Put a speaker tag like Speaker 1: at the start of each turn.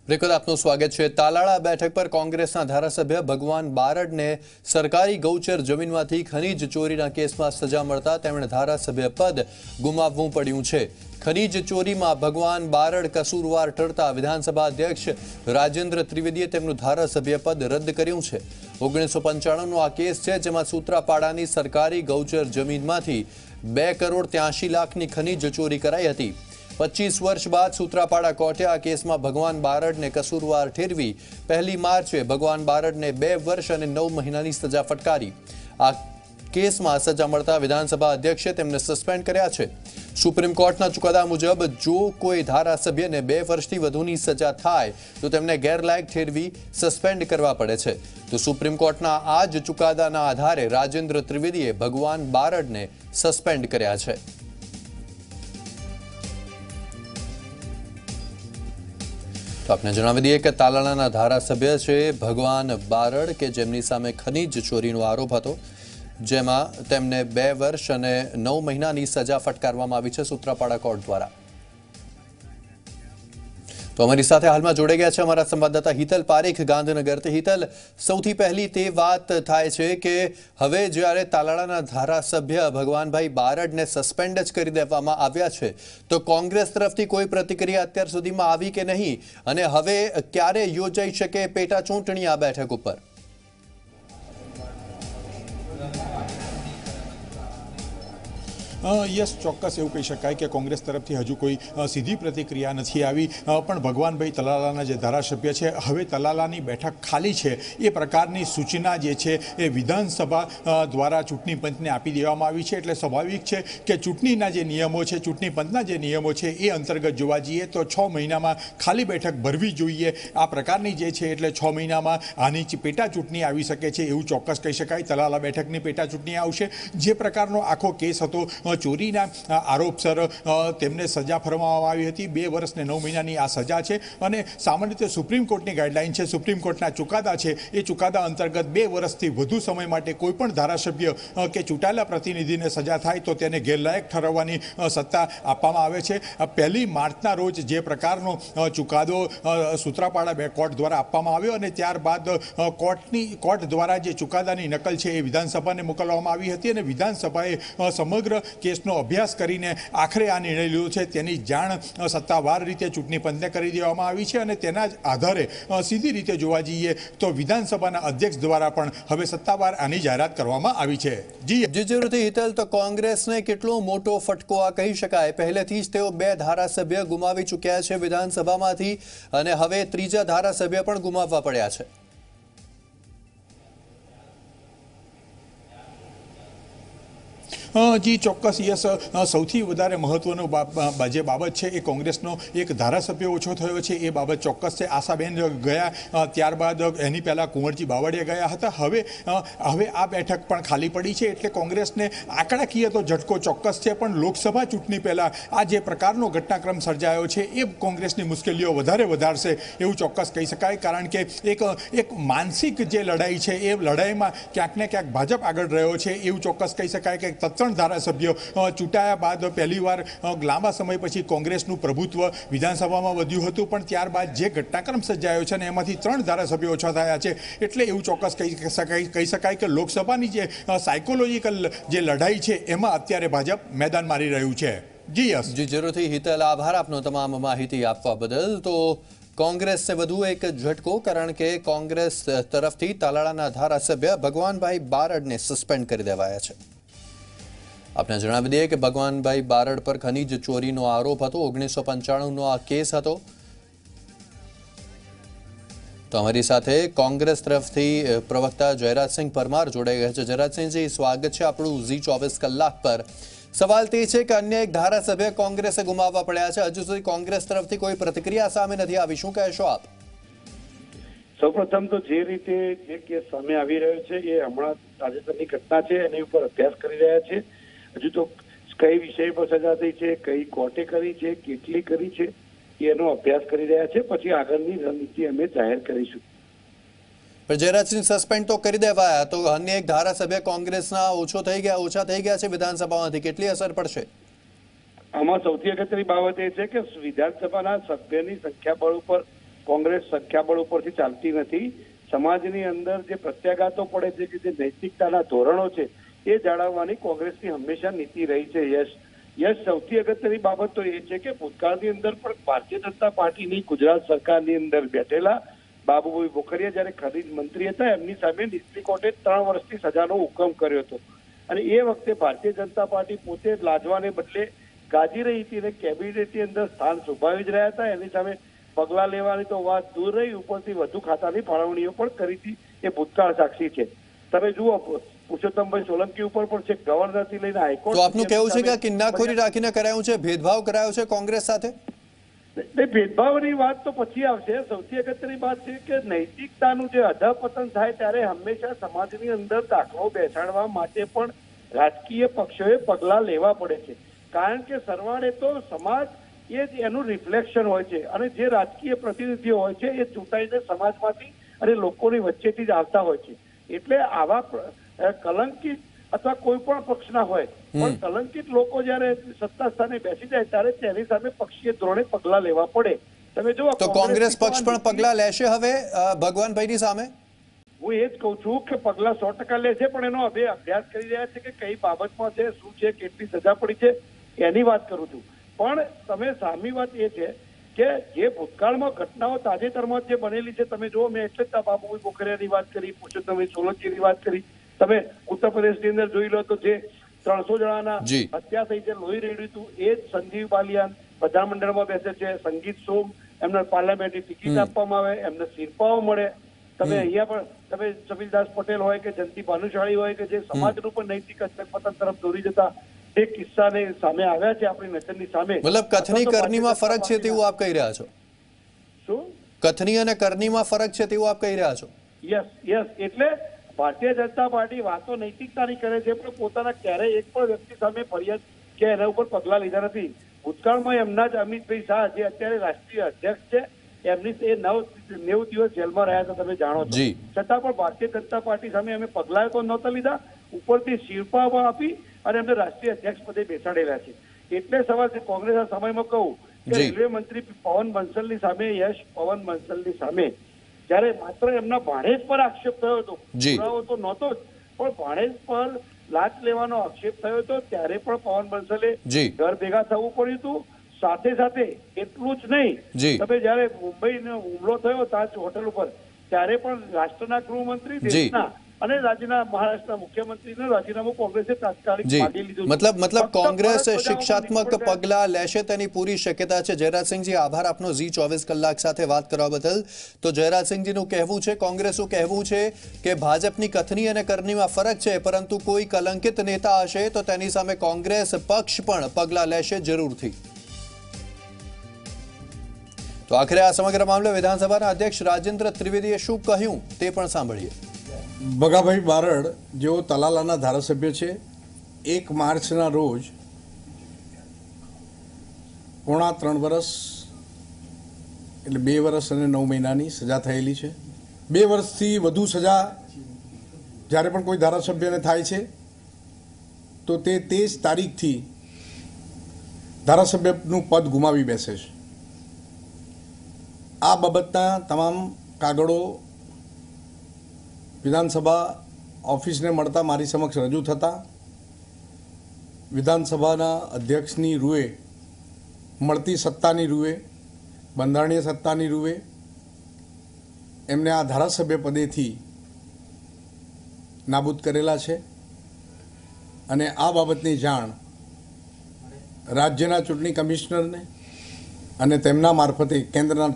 Speaker 1: Record આપનું સ્વાગત છે। તાલાળા બેઠક પર કોંગ્રેસના ધારાસભ્ય ભગવાન બારડને સરકારી ગૌચર જમીનમાંથી ખનીજ ચોરીના કેસમાં સજા મળતા તેમણે ધારાસભ્ય પદ ગુમાવવું પડ્યું છે। ખનીજ ચોરીમાં ભગવાન બારડ કસૂરવાર ઠરતા વિધાનસભા અધ્યક્ષ રાજેન્દ્ર ત્રિવેદીએ તેમનું ધારાસભ્ય પદ રદ કર્યું છે। 1995નો આ કેસ છે, જેમાં સૂત્રાપાડાની સરકારી ગૌચર જમીનમાંથી 2 કરોડ 83 લાખની ખનીજ ચોરી કરાઈ હતી। 25 વર્ષ बाद सूत्रापाड़ा कोर्टे आ केस में भगवान बारड ने कसूरवार ठेरवी 1 मार्चे भगवान बारड ने 2 वर्ष और 9 महीना की सजा फटकारी। आ केस में सजा मळता विधानसभा अध्यक्षे तेमने सस्पेन्ड कर्या छे। सुप्रीम कोर्टना चुकादा मुजब जो कोई धारासभ्य ने 2 वर्षथी वधुनी सजा थाय तो तेमने गैरलायक ठेरवी सस्पेन्ड करवा पड़े छे। तो सुप्रीम कोर्टना आ ज चुकादाना आधारे राजेन्द्र त्रिवेदीए भगवान बारड ने सस्पेन्ड कर्या छे। तो आपने जणावी दीए कि तालाळाना धारासभ्य छे भगवान बारड के जेमनी सामे खनीज चोरीनो आरोप हतो, जेमां तेमने 2 वर्ष और 9 महीनानी सजा फटकारवामां आवी छे सूत्रापाड़ा कोर्ट द्वारा। तो अमरी साथे हाल में जोड़े गया है हमारा संवाददाता हितल पारेख गांधीनगर। हितल, सौथी पहली ते वात थाय छे के हवे ज्यारे तालाळाना धारासभ्य भगवानभाई बारड ने सस्पेन्ड ज करी देवामां आव्या छे, तो कांग्रेस तरफथी कोई प्रतिक्रिया अत्यार सुधीमां आवी के नहीं, अने हवे क्यारे योजाई शके पेटा चूंटणी आ बेठक उपर?
Speaker 2: यस, चौक्कस एवं कही शकाय कि कांग्रेस तरफ हजू कोई सीधी प्रतिक्रिया नहीं आई, पण भगवानभाई तलालाना जे धारासभ्य है हवे तलालानी बैठक खाली है ए प्रकारनी सूचना जे छे ए विधानसभा द्वारा चूंटणी पंचने आपी देवामां आवी छे। एटले स्वाभाविक है कि चूंटणीना जे नियमों है, चूंटणी पंचना जे नियमों है ए अंतर्गत जोवा जईए तो 6 महीना में खाली बैठक भरवी जोईए। आ प्रकारनी जे छे एटले 6 महीना में आनी पेटा चूंटणी आवी शके छे एवं चौक्कस कही शकाय। तलाला बैठकनी पेटा चूंटणी आवशे। जे प्रकारनो आखो केस हतो चोरीना आरोपसर तेमने सजा फरमाववामां आवी हती। 2 वर्ष ने 9 महीनानी आ सजा है और सामान्य रीते सुप्रीम कोर्टनी गाइडलाइन है, सुप्रीम कोर्टना चुकादा है ए चुकादा अंतर्गत 2 वर्षथी वधु समय माटे कोईपण धारासभ्य के चूंटायेला प्रतिनिधिने सजा थाय तो तेने गैरलायक ठराववानी सत्ता आपवामां आवे छे। 1 मार्चना रोज जे प्रकारनो चुकादो सूत्रापाड़ा कोर्ट द्वारा आपवामां आव्यो अने त्यारबाद कोर्ट द्वारा जे चुकादानी नकल है ए विधानसभाने मोकलवामां आवी हती अने विधानसभाए समग्र केसनो अभ्यास करीने आखरे आ निर्णय लीधो छे। तेनी जाण सत्तावार रीते चूंटणी पंचने करी देवामां आवी छे अने तेना ज आधारे सीधी रीते जोवा जईए तो विधानसभाना अध्यक्ष द्वारा पण हवे सत्तावार आनी जाहेरात करवामां आवी छे।
Speaker 1: जी जरूरથી हितल, तो कांग्रेसने કેટલો મોટો ફટકો આ કહી શકાય? પહેલેથી જ તેઓ 2 ધારાસભ્ય ગુમાવી ચૂક્યા છે વિધાનસભામાંથી અને હવે ત્રીજા ધારાસભ્ય પણ ગુમાવવા પડ્યા છે।
Speaker 2: जी चौक्कस यस, सौथी वधारे महत्वनो जे बाबत है कांग्रेसनो एक धारासभ्य ओछो थयो छे ए बाबत चौक्कस है। आशाबेन गया, त्यारबाद एनी पहला कुंवरजी बावड़िया गया हता। हवे आ बैठक पण खाली पड़ी है एटले कांग्रेसने आंकड़ाकीय तो झटको चौक्कस है, पण लोकसभा चूंटणी पहला आ जे प्रकारनो घटनाक्रम सर्जायो छे ए कांग्रेसनी मुश्केलीओ वधारे वधारशे एवुं चौक्कस कही शकाय। कारण के एक मानसिक जे लड़ाई है ए लड़ाईमां क्यांक ने क्यांक भाजप आगळ रह्यो छे एवुं चौक्कस कही शकाय कि 3 धारासभ्यो चूंटाया बाद पहलीवार लांबा समय पछी कांग्रेसनुं प्रभुत्व विधानसभामां वध्युं हतुं, पण त्यारबाद जे घटनाक्रम सर्जायो छे एमांथी 3 धारासभ्यो ओछा थया छे। एटले एवुं चौक्कस कही शकाय कि लोकसभानी जे साइकोलॉजिकल जे लड़ाई छे एमां अत्यारे भाजप मैदान मारी रह्युं छे। जी यस,
Speaker 1: जी जरूरथी हितल, आभार आपनो तमाम माहिती आपवा बदल। तो कांग्रेस से વધુ એક ઝટકો, કારણ કે કોંગ્રેસ તરફથી તાલાળાના ધારાસભ્ય ભગવાનભાઈ બારડને સસ્પેન્ડ કરી દેવાયા છે। आपने जणावी दीए कि भगवानभाई बारड पर खनीज चोरीनो आरोप हतो। 1995नो आ केस हतो। तो हमारी साथे कांग्रेस तरफथी प्रवक्ता जयराज सिंह परमार जोड़ाई गया है। जयराज सिंह जी, स्वागत है आपणुं जी 24 कलाक पर। सवाल ते छे कि अन्य एक धारासभ्य कांग्रेसे गुमाववा पड्या छे, हजू सुधी कांग्रेस तरफथी कोई प्रतिक्रिया सामे नथी आवी, शुं कहेशो आप?
Speaker 3: सौप्रथम तो जे रीते जे केस सामे आवी रह्यो छे ए हमणां ताजेतरनी घटना छे एनी उपर अभ्यास करी रह्या छे। हजू तो कई विषय पर सजा थई छे, कई कोर्टे करी छे, केटली करी छे एनो अभ्यास करी रह्या छे। पछी आगळनी रणनीति अमे जाहेर करीशुं।
Speaker 1: पर जयराज सिंह सस्पेन्ड तो करी देवाया, तो अन्य एक धारासभ्य कांग्रेसना ओछा थई गया छे विधानसभामांथी, કેટલી અસર પડશે?
Speaker 3: આમાં સૌથી અગત્યની બાબત એ છે કે વિધાનસભાના સભ્યની સંખ્યાબળ ઉપર કોંગ્રેસ સંખ્યાબળ ઉપરથી ચાલતી નથી. સમાજની અંદર જે પ્રત્યાઘાતો પડે છે કે જે નૈતિકતાના ધોરણો છે એ જાળવવાની કોંગ્રેસની હંમેશા નીતિ રહી છે. યશ સૌથી અગત્યની બાબત તો એ છે કે ભૂતકાળની અંદર પણ ભારતીય જનતા પાર્ટીની ગુજરાત સરકારની અંદર બેઠેલા બાબુભાઈ બોખરિયા જયારે ખનીજ મંત્રી હતા એમની સામે નીચલી કોર્ટે 3 વર્ષની સજાનો હુકમ કર્યો હતો અને એ વખતે ભારતીય જનતા પાર્ટી પોતે લાજવાને બદલે ગાજી રહી હતી અને કેબિનેટની અંદર સ્થાન શોભાવી જ રહ્યા હતા. એની સામે પગલાં લેવાની તો વાત દૂર રહી, ઉપરથી વધુ ખાતાની ફાળવણીઓ પણ કરી હતી. એ ભૂતકાળ સાક્ષી છે. તમે જુઓ પુરુષોત્તમભાઈ સોલંકી ઉપર પણ છે ગવર્નરથી લઈને હાઈકોર્ટ.
Speaker 1: તો આપનું કહેવું છે કે કિન્નાખોરી રાખીને કરાયું છે, ભેદભાવ કરાયો છે કોંગ્રેસ સાથે?
Speaker 3: ભેદભાવની વાત તો પછી આવશે. સૌથી અગત્યની વાત છે કે નૈતિકતાનું જે અધપતન થાય ત્યારે હંમેશા સમાજની અંદર દાખલો બેસાડવા માટે પણ રાજકીય પક્ષોએ પગલાં લેવા પડે છે. કારણ કે સરવાળે તો સમાજ એ જ એનું રિફ્લેક્શન હોય છે અને જે રાજકીય પ્રતિનિધિઓ હોય છે એ ચૂંટાઈને સમાજમાંથી અને લોકોની વચ્ચેથી જ આવતા હોય છે. એટલે આવા કલંકિત અથવા કોઈ પણ પક્ષના હોય પણ કલંકિત લોકો જયારે સત્તા સ્થાને બેસી જાય ત્યારે તેની સામે પક્ષીય ધોરણે પગલાં લેવા પડે. તમે જુઓ
Speaker 1: તો કોંગ્રેસ પક્ષ પણ પગલાં લેશે હવે ભગવાનભાઈની સામે?
Speaker 3: હું એ જ કહું છું કે પગલાં 100% લેશે, પણ એનો હવે અભ્યાસ કરી રહ્યા છે કે કઈ બાબતમાં છે, શું છે, કેટલી સજા પડી છે એની વાત કરું છું. પણ તમે સામી વાત એ છે કે જે ભૂતકાળમાં ઘટનાઓ તાજેતરમાં જે બનેલી છે, તમે જુઓ, મેં એટલે જ બાબુભાઈ બોખરિયાની વાત કરી, પુરુષોત્તમભાઈ સોલંકીની વાત કરી. તમે ઉત્તર પ્રદેશની અંદર જોઈ લો તો જે 300 જણાના હત્યા થઈ છે, લોહી રેડ્યું હતું, એ જ સંજીવ બાલિયાન પ્રધાનમંડળમાં બેસે છે. સંગીત સોમ એમને પાર્લામેન્ટની ટિકિટ આપવામાં આવે, એમને શિરપાઓ મળે. તમે અહીંયા પણ તમે સબીરદાસ પટેલ હોય કે જયંતિ ભાનુશાળી હોય કે જે સમાજનું પણ નૈતિક અધપતન તરફ દોરી જતા તે કિસ્સાને સામે આવ્યા છે આપણી નજરની સામે.
Speaker 1: મતલબ કથની કરનીમાં ફરક છે તેવું આપ કહી રહ્યા છો?
Speaker 3: શું
Speaker 1: કથની અને કરનીમાં ફરક છે તેવું આપ કહી રહ્યા છો?
Speaker 3: યસ. એટલે ભારતીય જનતા પાર્ટી વાતો નૈતિકતાની કરે છે પણ પોતાના ક્યારેય એક પણ વ્યક્તિ સામે ફરિયાદ કે એના ઉપર પગલાં લીધા નથી. ભૂતકાળમાં એમના જ અમિતભાઈ શાહ જે અત્યારે રાષ્ટ્રીય અધ્યક્ષ છે એમની એ 90 દિવસ જેલમાં રહ્યા હતા, તમે જાણો છો. છતાં પણ ભારતીય જનતા પાર્ટી સામે અમે પગલાં તો નહોતા લીધા, ઉપરથી શિરપા આપી અને એમને રાષ્ટ્રીય અધ્યક્ષ પદે બેસાડેલા છે. એટલે સવાલ છે કોંગ્રેસના સમયમાં કહું કે રેલવે મંત્રી પવન બંસલની સામે, યશ પવન બંસલની સામે જયારે માત્ર એમના ભાણેજ પર આક્ષેપ થયો હતો, પુરાવો તો નહોતો જ, પણ ભાણેજ પર લાંચ લેવાનો આક્ષેપ થયો હતો, ત્યારે પણ પવન બંસલે ઘર ભેગા થવું પડ્યું હતું. સાથે સાથે એટલું જ નહીં, તમે જયારે મુંબઈનો હુમલો થયો તાજ હોટલ ઉપર ત્યારે પણ રાષ્ટ્રના ગૃહમંત્રી દેશના અને રાજ્યના મહારાષ્ટ્રના મુખ્યમંત્રીનું રાજીનામું કોંગ્રેસે તાત્કાલિક માંગી લીધું.
Speaker 1: મતલબ કોંગ્રેસ શિક્ષાત્મક પગલાં લેશે તેની પૂરી શક્યતા છે. જયરાજસિંહજી, આભાર આપનો ઝી 24 કલાક સાથે વાત કરવા બદલ. તો જયરાજસિંહજીનું કહેવું છે, કોંગ્રેસનું કહેવું છે કે ભાજપની કથની અને કરનીમાં ફરક છે, પરંતુ કોઈ કલંકિત નેતા હશે તો તેની સામે કોંગ્રેસ પક્ષ પણ પગલાં લેશે જરૂરથી. તો આખરે આ સમગ્ર મામલે વિધાનસભાના અધ્યક્ષ રાજેન્દ્ર ત્રિવેદીએ શું કહ્યું તે પણ સાંભળીએ.
Speaker 4: ભગાભાઈ બારડ જેઓ તલાલાના ધારાસભ્ય છે, 1 માર્ચના રોજ 3.5 વર્ષ એટલે 2 વર્ષ અને 9 મહિનાની સજા થયેલી છે. 2 વર્ષથી વધુ સજા જ્યારે પણ કોઈ ધારાસભ્યને થાય છે તો તે જ તારીખથી ધારાસભ્યનું પદ ગુમાવી બેસે છે. આ બાબતના તમામ કાગળો વિધાનસભા ઓફિસને મળતા મારી સમક્ષ રજૂ થતા વિધાનસભાના અધ્યક્ષની રૂએ મળતી સત્તાની રૂએ, બંધારણીય સત્તાની રૂએ એમને આ ધારાસભ્ય પદેથી નાબૂદ કરેલા છે અને આ બાબતની જાણ રાજ્યના ચૂંટણી કમિશનરને અને તેમના મારફતે કેન્દ્રના